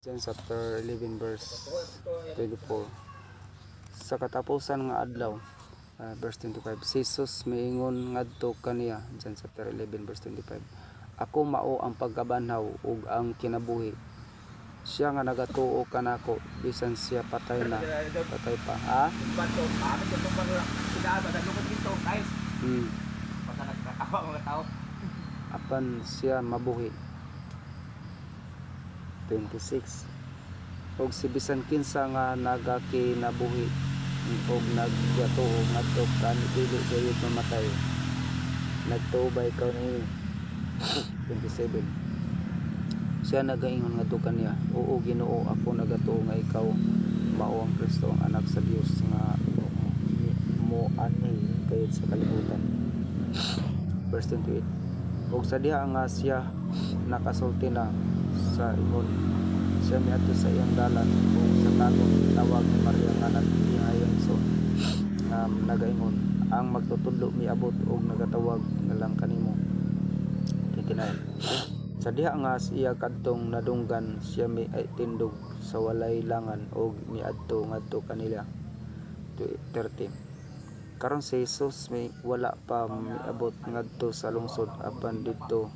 John chapter 11 verse 24. Sa katapusan nga adlaw, verse 25, si Jesus miingon ngadto kaniya, John chapter 11 verse 25. Ako mao ang pagkabanhaw ug ang kinabuhi. Siya nga nagatuo kanako bisan siya patay na, patay pa. Ha? Apan siya mabuhi. 26. Og si bisan kinsa nga nagakinabuhi og nagatuo ngadto kani dili gayud mamatay, nagtuobay ka ni 27. Siya nagaingon ngadto kaniya, oo Ginoo, ako nagatuo nga ikaw mao ang Kristo, ang anak sa Dios nga mo ani gayud sa kalibutan. Verse 28. Og sa diha nga siya nakasulti na sa ingon, siya miadto sa iyang dalan ug sa tagong tawag ni Maria nga nagtihayang so nga nagaingon, ang magtutudlo miabot og nagatawag nga lang kanimo. 29. Sa diha nga siya kadtong nadunggan, siya tindog sa walay langan og miadto ngadto kanila. 30. Karon si Jesus may wala pa miabot ngadto sa lungsod, apan didto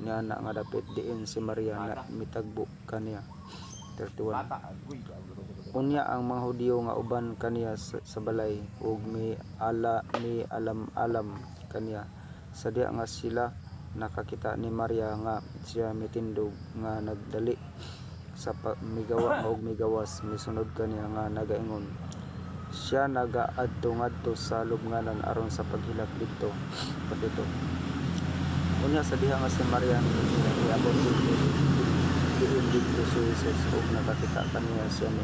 niya na nga dapit diin si Maria na mitagbo kaniya. 31. Unya ang mga Hudiyo nga uban kaniya sa balay ug mi alam kaniya. Sa diha nga sila nakakita ni Maria nga siya mitindog nga nagdali sa migawa og migawas, misunod kaniya nga nagaingon, siya nagaadto ngadto sa lubnganan aron sa paghilak didto. Patito. Unya sa diha nga si Maria miabot dito si Jesus ug nakakita kaniya siya ni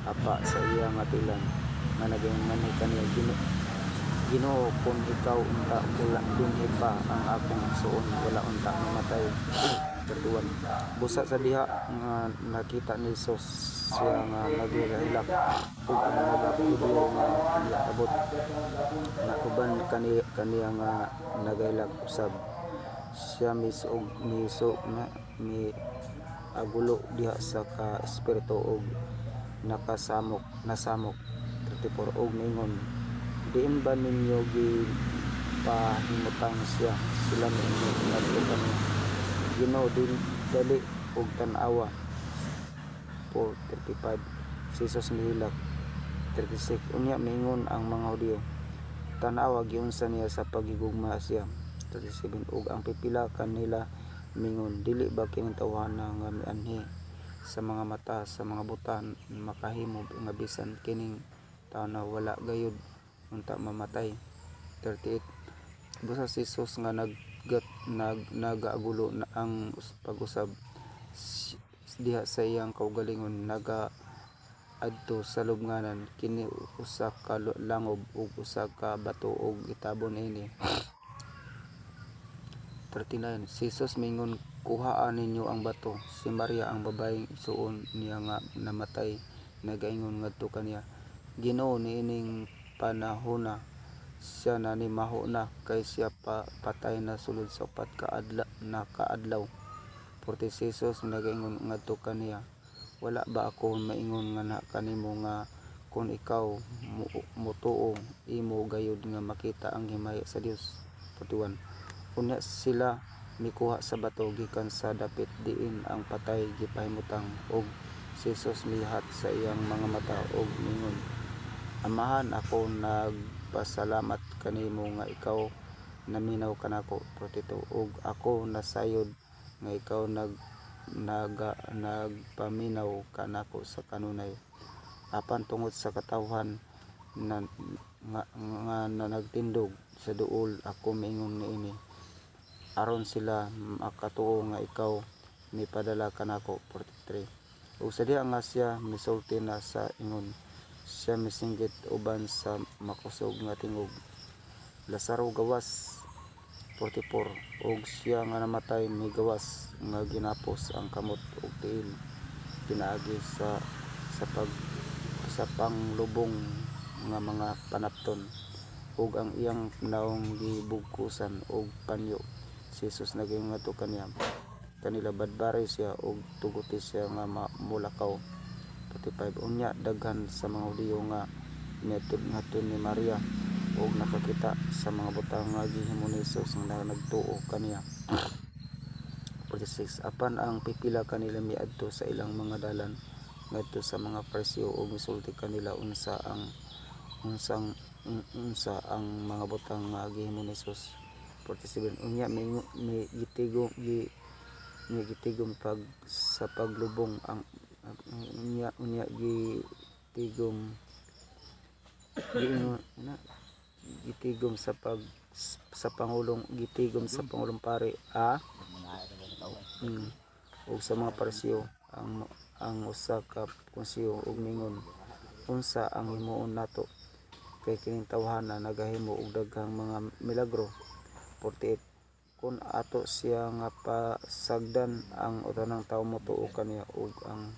apa sa iya nga tilan nga nagaingon kaniya, Ginoo, kung ikaw unta wala dinhi pa ang akong suon, wala unta mamatay. Katuan. Busa sa diha nga nakita ni Jesus siya nga naghilak ug ang nagapudiyo nga niabot nga uban kaniya nga nagahilak usab. Siya miso na mi agulo diha sa ka espiritu og nasamok. 34. Og ningon, diin ba ninyo gipahimutang siya? Sila ninyo ngadto kaniya, Ginoo, dali og tan-awa. 35. Si Jesus nihilak. 36. Unya mingon ang mga Hudiyo, tan-awa giunsa niya sa paghigugma siya. 37. Ug ang pipila kanila mingon, dili ba kining tawhana nga mianhi sa mga mata sa mga buta makahimo nga bisan kining tawo na wala gayud unta mamatay. 38. Busa si Jesus nga nagaagulo na ang pag-usab diha sa iyang kaugalingon, nagaadto sa lubnganan kini usa ka langob ug usa ka bato ug itabon ini. 39. Si Jesus mingon, kuhaan ninyo ang bato. Si Maria ang babaeng isuon niya nga namatay nagaingon ngadto kaniya, Ginoo, niining panahona siya na ni maho na kay siya patay na sulod sa 4 kaadlaw. 40. Si Jesus nagaingon ngadto kaniya, wala ba ako maingon nga na kanimo nga kung ikaw mutuo imo gayud nga makita ang himaya sa Dios. 41. Unya sila mikuha sa bato gikan sa dapit diin ang patay gipahimutang, og si Jesus mihat sa iyang mga mata og mingon, Amahan, ako nagpasalamat kanimo nga ikaw naminaw kanako. 42. Og ako nasayod nga ikaw nagpaminaw kanako sa kanunay. Apan tungod sa katawhan nga nagtindog sa duol, ako miingon niini aron sila makatuo nga ikaw mipadala kanako. 43. Ug sa diha nga siya misulti na sa ingon, siya misinggit uban sa makusog nga tingog, Lazaro, gawas. 44. Og siya nga namatay migawas nga ginapos ang kamot ug tiil pinaagi sa panglubong nga mga panapton ug ang iyang naong gibugkusan og panyo. Si Jesus nagaingon ngadto kaniya, kanila badbari siya og tuguti siya nga mulakaw. 45 unya daghan sa mga Hudiyo nga miadtud ngadto ni Maria og nakakita sa mga butang nga gihimo ni Jesus nga nagtuo kaniya. 46 apan ang pipila kanila miadto sa ilang mga dalan ngadto sa mga Pariseo ug misulti kanila unsa ang mga butang nga gihimo ni Jesus. 47 unya may gitigom sa paglubong ang unya gitigom sa pangulong pare ug sa mga Pariseo ang usa ka konseho ug mingon unsa ang himuon nato kay kining tawhana nagahimo og daghang mga milagro. 48 kun ato siya nga pasagdan ang tanang tawo motuo kaniya ug ang